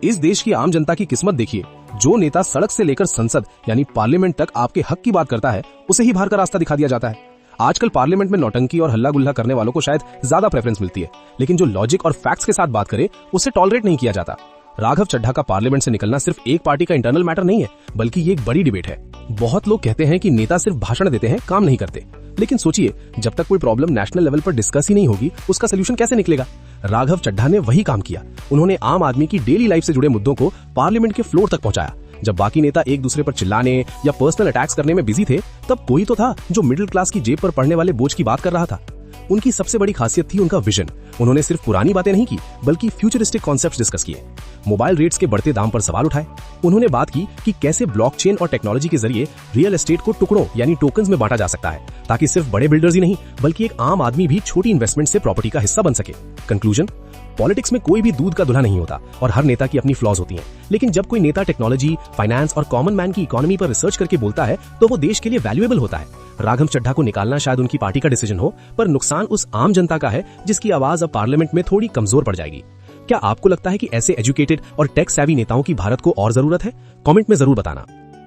इस देश की आम जनता की किस्मत देखिए। जो नेता सड़क से लेकर संसद यानी पार्लियामेंट तक आपके हक की बात करता है, उसे ही बाहर का रास्ता दिखा दिया जाता है। आजकल पार्लियामेंट में नौटंकी और हल्ला गुल्ला करने वालों को शायद ज्यादा प्रेफरेंस मिलती है, लेकिन जो लॉजिक और फैक्ट्स के साथ बात करे उसे टॉलरेट नहीं किया जाता। राघव चड्ढा का पार्लियामेंट से निकलना सिर्फ एक पार्टी का इंटरनल मैटर नहीं है, बल्कि ये एक बड़ी डिबेट है। बहुत लोग कहते हैं कि नेता सिर्फ भाषण देते हैं, काम नहीं करते। लेकिन सोचिए, जब तक कोई प्रॉब्लम नेशनल लेवल पर डिस्कस ही नहीं होगी, उसका सोल्यूशन कैसे निकलेगा? राघव चड्ढा ने वही काम किया। उन्होंने आम आदमी की डेली लाइफ से जुड़े मुद्दों को पार्लियामेंट के फ्लोर तक पहुंचाया। जब बाकी नेता एक दूसरे पर चिल्लाने या पर्सनल अटैक्स करने में बिजी थे, तब कोई तो था जो मिडिल क्लास की जेब पर पड़ने वाले बोझ की बात कर रहा था। उनकी सबसे बड़ी खासियत थी उनका विजन। उन्होंने सिर्फ पुरानी बातें नहीं की, बल्कि फ्यूचरिस्टिक कॉन्सेप्ट्स डिस्कस किए। मोबाइल रेट्स के बढ़ते दाम पर सवाल उठाए। उन्होंने बात की कि कैसे ब्लॉकचेन और टेक्नोलॉजी के जरिए रियल एस्टेट को टुकड़ों यानी टोकन्स में बांटा जा सकता है, ताकि सिर्फ बड़े बिल्डर्स ही नहीं, बल्कि एक आम आदमी भी छोटी इन्वेस्टमेंट से प्रॉपर्टी का हिस्सा बन सके। कंक्लूजन, पॉलिटिक्स में कोई भी दूध का दूल्हा नहीं होता और हर नेता की अपनी फ्लॉज होती हैं। लेकिन जब कोई नेता टेक्नोलॉजी, फाइनेंस और कॉमन मैन की इकोनॉमी पर रिसर्च करके बोलता है, तो वो देश के लिए वैल्यूएबल होता है। राघव चड्ढा को निकालना शायद उनकी पार्टी का डिसीजन हो, पर नुकसान उस आम जनता का है जिसकी आवाज अब पार्लियामेंट में थोड़ी कमजोर पड़ जाएगी। क्या आपको लगता है कि ऐसे एजुकेटेड और टेक सेवी नेताओं की भारत को और जरूरत है? कमेंट में जरूर बताना।